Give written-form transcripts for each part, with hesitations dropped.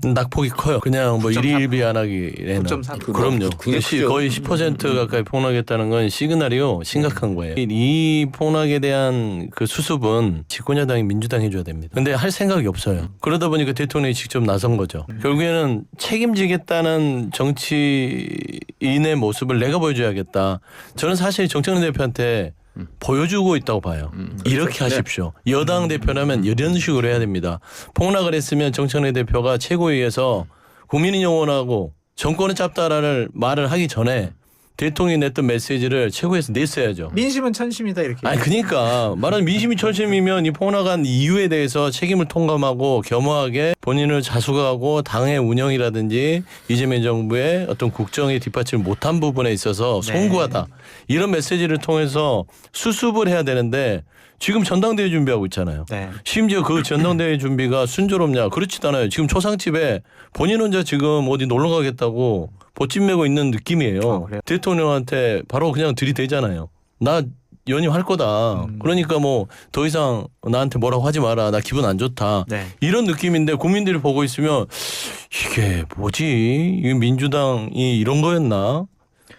낙폭이 커요. 그냥 뭐 9.4%. 일일비안하기에는 9.4%. 그럼요. 거의 10% 가까이 폭락했다는 건 시그널이요 심각한 거예요. 이 폭락에 대한 그 수습은 집권여당이 민주당이 해줘야 됩니다. 근데 할 생각이 없어요. 그러다 보니까 대통령이 직접 나선 거죠. 결국에는 책임지겠다는 정치인의 모습을 내가 보여줘야겠다. 저는 사실 정청래 대표한테 보여주고 있다고 봐요. 이렇게 하십시오. 여당 대표라면 이런 식으로 해야 됩니다. 폭락을 했으면 정청래 대표가 최고위에서 국민이 영원하고 정권은 짧다라는 말을 하기 전에 대통령이 냈던 메시지를 최고위에서 냈어야죠. 민심은 천심이다 이렇게. 아니 그러니까 말하는 민심이 천심이면 이 폭락한 이유에 대해서 책임을 통감하고 겸허하게 본인을 자숙하고 당의 운영이라든지 이재명 정부의 어떤 국정에 뒷받침을 못한 부분에 있어서 송구하다. 이런 메시지를 통해서 수습을 해야 되는데 지금 전당대회 준비하고 있잖아요. 네. 심지어 그 전당대회 준비가 순조롭냐. 그렇지도 않아요. 지금 초상집에 본인 혼자 지금 어디 놀러 가겠다고 보찜 메고 있는 느낌이에요. 대통령한테 바로 그냥 들이대잖아요. 나 연임할 거다. 그러니까 뭐 더 이상 나한테 뭐라고 하지 마라. 나 기분 안 좋다. 네. 이런 느낌인데 국민들이 보고 있으면 이게 뭐지? 이 민주당이 이런 거였나?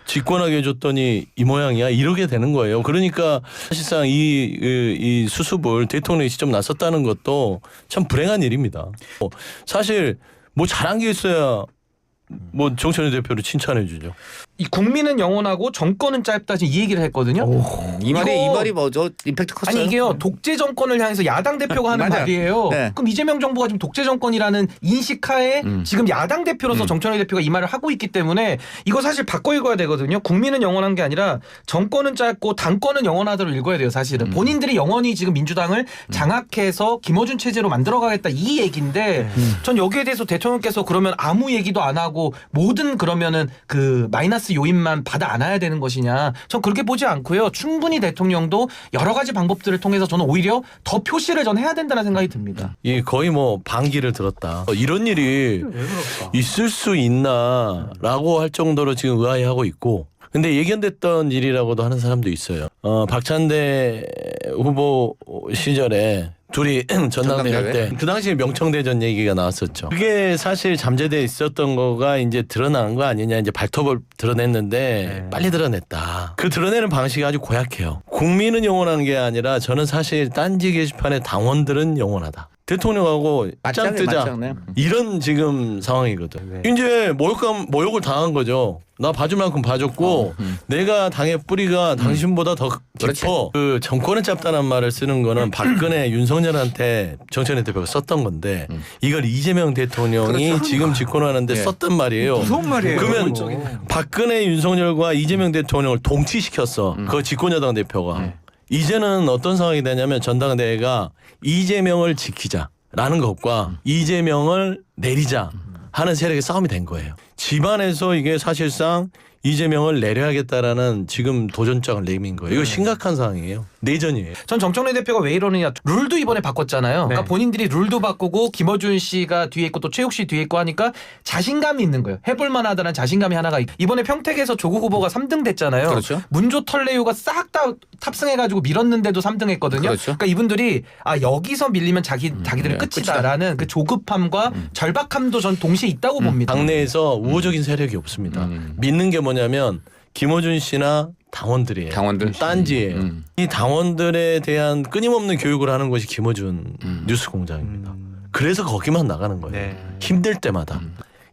집권하게 해줬더니 이 모양이야 이러게 되는 거예요. 그러니까 사실상 이 수습을 대통령이 직접 나섰다는 것도 참 불행한 일입니다. 사실 뭐 잘한 게 있어야 뭐 정청래 대표를 칭찬해 주죠. 이 국민은 영원하고 정권은 짧다 지금 이 얘기를 했거든요. 이 말이 뭐죠? 임팩트 컸어요. 아니 이게요 독재 정권을 향해서 야당 대표가 하는 맞아요. 말이에요. 네. 그럼 이재명 정부가 지금 독재 정권이라는 인식하에 지금 야당 대표로서 정청래 대표가 이 말을 하고 있기 때문에 이거 사실 바꿔 읽어야 되거든요. 국민은 영원한 게 아니라 정권은 짧고 당권은 영원하다로 읽어야 돼요. 사실은 본인들이 영원히 지금 민주당을 장악해서 김어준 체제로 만들어가겠다 이 얘기인데 전 여기에 대해서 대통령께서 그러면 아무 얘기도 안 하고 모든 그러면은 그 마이너스 요인만 받아 안아야 되는 것이냐? 전 그렇게 보지 않고요. 충분히 대통령도 여러 가지 방법들을 통해서 저는 오히려 더 표시를 전 해야 된다는 생각이 듭니다. 이 거의 뭐 반기를 들었다. 이런 일이 있을 수 있나라고 할 정도로 지금 의아해하고 있고. 근데 예견됐던 일이라고도 하는 사람도 있어요. 박찬대 후보 시절에 둘이 전당대회 할 때 그 당시에 명청대전 얘기가 나왔었죠. 그게 사실 잠재돼 있었던 거가 이제 드러난 거 아니냐 이제 발톱을 드러냈는데 빨리 드러냈다. 그 드러내는 방식이 아주 고약해요. 국민은 영원한 게 아니라 저는 사실 딴지 게시판의 당원들은 영원하다. 대통령하고 짱 뜨자 이런 지금 상황이거든. 이제 모욕을 당한 거죠. 나 봐줄 만큼 봐줬고 내가 당의 뿌리가 당신보다 더 깊어. 그 정권은 짧다는 말을 쓰는 거는 박근혜 윤석열한테 정청래 대표가 썼던 건데 이걸 이재명 대통령이 지금 집권하는데 썼단 말이에요. 무서운 말이에요. 그러면 박근혜 윤석열과 이재명 대통령을 동치시켰어. 그 집권여당 대표가. 이제는 어떤 상황이 되냐면 전당대회가 이재명을 지키자라는 것과 이재명을 내리자 하는 세력의 싸움이 된 거예요. 집안에서 이게 사실상 이재명을 내려야겠다라는 지금 도전장을 내민 거예요. 이거 심각한 상황이에요. 내전이에요. 전 정청래 대표가 왜 이러느냐. 룰도 이번에 바꿨잖아요. 그러니까 본인들이 룰도 바꾸고 김어준 씨가 뒤에 있고 또 최욱 씨 뒤에 있고 하니까 자신감이 있는 거예요. 해볼 만하다는 자신감이 하나가 이번에 평택에서 조국 후보가 3등 됐잖아요. 그렇죠. 문조 털레유가 싹 다 탑승해가지고 밀었는데도 3등 했거든요. 그렇죠. 그러니까 이분들이 여기서 밀리면 자기들은 끝이다라는 그 조급함과 절박함도 전 동시에 있다고 봅니다. 당내에서 우호적인 세력이 없습니다. 믿는 게 뭐냐면 김어준 씨나 당원들이에요. 당원들. 딴지예요. 이 당원들에 대한 끊임없는 교육을 하는 것이 김어준 뉴스공장입니다. 그래서 거기만 나가는 거예요. 힘들 때마다.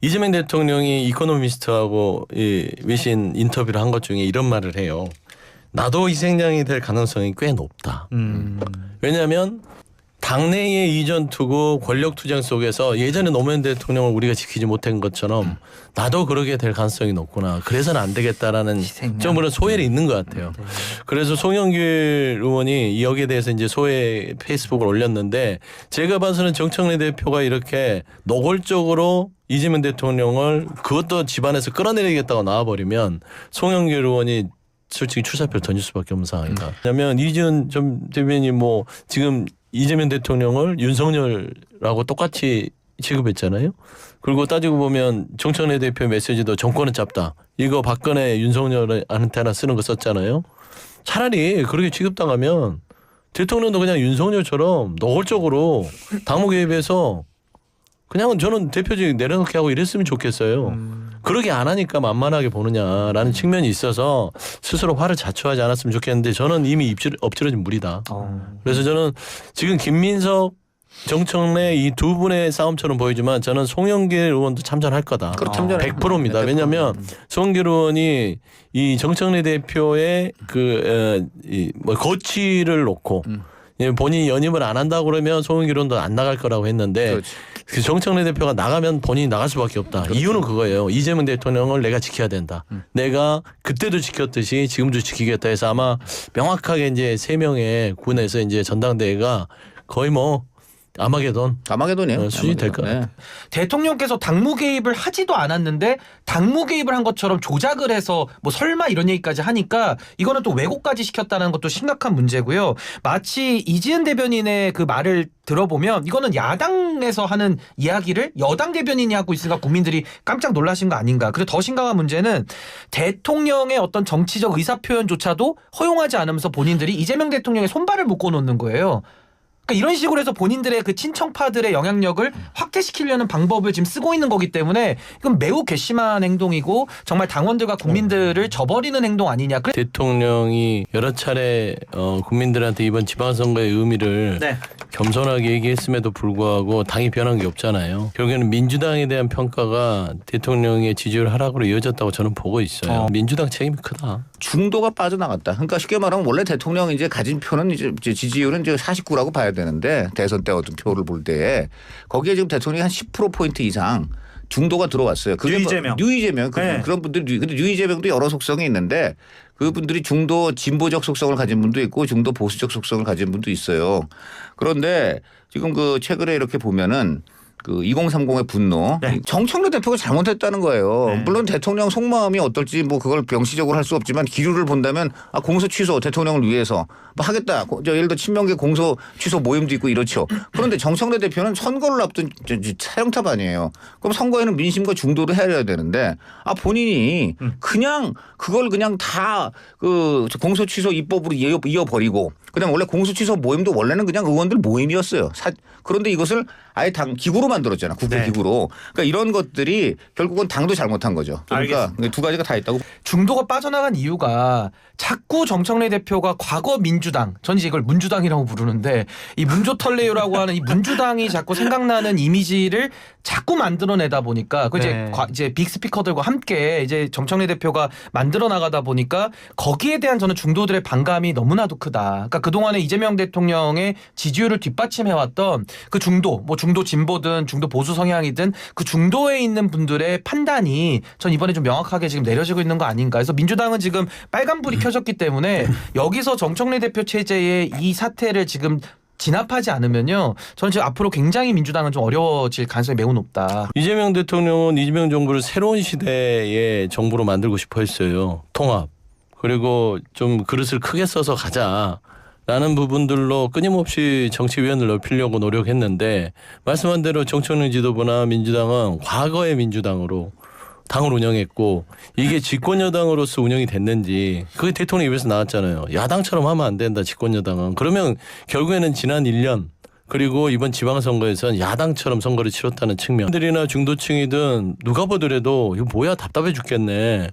이재명 대통령이 이코노미스트하고 이 외신 인터뷰를 한 것 중에 이런 말을 해요. 나도 희생양이 될 가능성이 꽤 높다. 왜냐하면 당내의 이전 투구 권력 투쟁 속에서 예전에 노무현 대통령을 우리가 지키지 못한 것처럼 나도 그러게 될 가능성이 높구나. 그래서는 안 되겠다라는 좀 그런 소회를 있는 것 같아요. 그래서 송영길 의원이 여기에 대해서 이제 소회 페이스북을 올렸는데 제가 봐서는 정청래 대표가 이렇게 노골적으로 이재명 대통령을 그것도 집안에서 끌어내리겠다고 나와버리면 송영길 의원이 솔직히 출사표를 던질 수밖에 없는 상황이다. 왜냐하면 이지은 전 대변인이 뭐 지금 이재명 대통령을 윤석열하고 똑같이 취급했잖아요. 그리고 따지고 보면 정청래 대표 메시지도 정권은 짧다. 이거 박근혜 윤석열한테나 쓰는 거 썼잖아요. 차라리 그렇게 취급당하면 대통령도 그냥 윤석열처럼 노골적으로 당무 개입해서 그냥 저는 대표직 내려놓게 하고 이랬으면 좋겠어요. 그러게 안 하니까 만만하게 보느냐라는 측면이 있어서 스스로 화를 자초하지 않았으면 좋겠는데 저는 이미 엎질러진 물이다. 그래서 저는 지금 김민석 정청래 이 두 분의 싸움처럼 보이지만 저는 송영길 의원도 참전할 거다. 100%입니다. 왜냐하면 송영길 의원이 이 정청래 대표의 거취를 놓고 본인이 연임을 안 한다고 그러면 송영길 의원도 안 나갈 거라고 했는데 그렇지. 그 정청래 대표가 나가면 본인이 나갈 수밖에 없다. 그렇죠. 이유는 그거예요. 이재명 대통령을 내가 지켜야 된다. 내가 그때도 지켰듯이 지금도 지키겠다 해서 아마 명확하게 이제 3명의 군에서 이제 전당대회가 거의 뭐 아마게돈이에요. 수준이 될 거예요. 네. 대통령께서 당무 개입을 하지도 않았는데 당무 개입을 한 것처럼 조작을 해서 뭐 설마 이런 얘기까지 하니까 이거는 또 왜곡까지 시켰다는 것도 심각한 문제고요. 마치 이지은 대변인의 그 말을 들어보면 이거는 야당에서 하는 이야기를 여당 대변인이 하고 있으니까 국민들이 깜짝 놀라신 거 아닌가. 그리고 더 심각한 문제는 대통령의 어떤 정치적 의사표현조차도 허용하지 않으면서 본인들이 이재명 대통령의 손발을 묶어놓는 거예요. 그러니까 이런 식으로 해서 본인들의 그 친청파들의 영향력을 확대시키려는 방법을 지금 쓰고 있는 거기 때문에 이건 매우 괘씸한 행동이고 정말 당원들과 국민들을 저버리는 행동 아니냐. 대통령이 여러 차례 국민들한테 이번 지방선거의 의미를 네. 겸손하게 얘기했음에도 불구하고 당이 변한 게 없잖아요. 결국에는 민주당에 대한 평가가 대통령의 지지율 하락으로 이어졌다고 저는 보고 있어요. 민주당 책임이 크다. 중도가 빠져나갔다. 그러니까 쉽게 말하면 원래 대통령 이제 가진 표는 이제 지지율은 이제 49라고 봐야 되는데 대선 때 어떤 표를 볼 때에 거기에 지금 대통령이 한 10% 이상 중도가 들어왔어요. 그게 뉴이재명. 네. 그런 분들이 근데 뉴이재명도 여러 속성이 있는데 그분들이 중도 진보적 속성을 가진 분도 있고 중도 보수적 속성을 가진 분도 있어요. 그런데 지금 그 최근에 이렇게 보면은 그 2030의 분노. 네. 정청래 대표가 잘못했다는 거예요. 네. 물론 대통령 속마음이 어떨지 뭐 그걸 병시적으로 할 수 없지만 기류를 본다면 공소 취소 대통령을 위해서 뭐 하겠다. 예를 들어 친명계 공소 취소 모임도 있고 이렇죠. 그런데 정청래 대표는 선거를 앞둔 사령탑 아니에요. 그럼 선거에는 민심과 중도를 해야 되는데 본인이 그냥 그걸 그냥 다 그 공소 취소 입법으로 이어버리고 그다음 원래 공소 취소 모임도 원래는 그냥 의원들 모임이었어요. 그런데 이것을 아예 당 기구로 만들었잖아. 국회 기구로. 그러니까 이런 것들이 결국은 당도 잘못한 거죠. 그러니까 알겠습니다. 두 가지가 다 있다고. 중도가 빠져나간 이유가 자꾸 정청래 대표가 과거 민주당, 전 이제 이걸 문주당이라고 부르는데 이 문조털레요라고 하는 이 문주당이 자꾸 생각나는 이미지를 자꾸 만들어내다 보니까 그 이제 빅스피커들과 함께 이제 정청래 대표가 만들어 나가다 보니까 거기에 대한 저는 중도들의 반감이 너무나도 크다. 그러니까 그동안에 이재명 대통령의 지지율을 뒷받침해왔던 그 중도, 뭐 중도 진보든 중도 보수 성향이든 그 중도에 있는 분들의 판단이 전 이번에 좀 명확하게 지금 내려지고 있는 거 아닌가. 그래서 민주당은 지금 빨간불이 켜졌기 때문에 여기서 정청래 대표 체제의 이 사태를 지금 진압하지 않으면요. 저는 지금 앞으로 굉장히 민주당은 좀 어려워질 가능성이 매우 높다. 이재명 대통령은 이재명 정부를 새로운 시대의 정부로 만들고 싶어 했어요. 통합. 그리고 좀 그릇을 크게 써서 가자라는 부분들로 끊임없이 정치위원을 넓히려고 노력했는데 말씀한 대로 정청래 지도부나 민주당은 과거의 민주당으로 당을 운영했고 이게 집권여당으로서 운영이 됐는지 그게 대통령 입에서 나왔잖아요. 야당처럼 하면 안 된다 집권여당은. 그러면 결국에는 지난 1년 그리고 이번 지방선거에서는 야당처럼 선거를 치렀다는 측면들이나 중도층이든 누가 보더라도 이거 뭐야 답답해 죽겠네.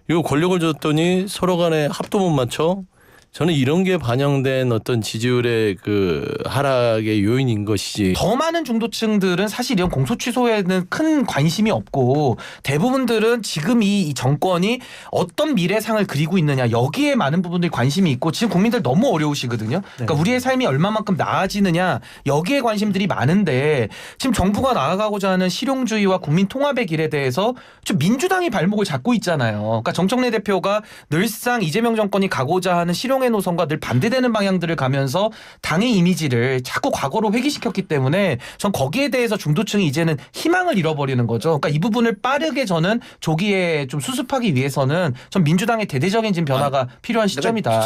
이거 권력을 줬더니 서로 간에 합도 못 맞춰? 저는 이런 게 반영된 어떤 지지율의 그 하락의 요인인 것이지. 더 많은 중도층들은 사실 이런 공소 취소에는 큰 관심이 없고 대부분들은 지금 이 정권이 어떤 미래상을 그리고 있느냐 여기에 많은 부분들이 관심이 있고 지금 국민들 너무 어려우시거든요. 그러니까 우리의 삶이 얼마만큼 나아지느냐 여기에 관심들이 많은데 지금 정부가 나아가고자 하는 실용주의와 국민 통합의 길에 대해서 좀 민주당이 발목을 잡고 있잖아요. 그러니까 정청래 대표가 늘상 이재명 정권이 가고자 하는 실용 의 노선과 늘 반대되는 방향들을 가면서 당의 이미지를 자꾸 과거로 회귀시켰기 때문에 전 거기에 대해서 중도층이 이제는 희망을 잃어버리는 거죠. 그러니까 이 부분을 빠르게 저는 조기에 좀 수습하기 위해서는 전 민주당의 대대적인 지금 변화가 필요한 시점이다.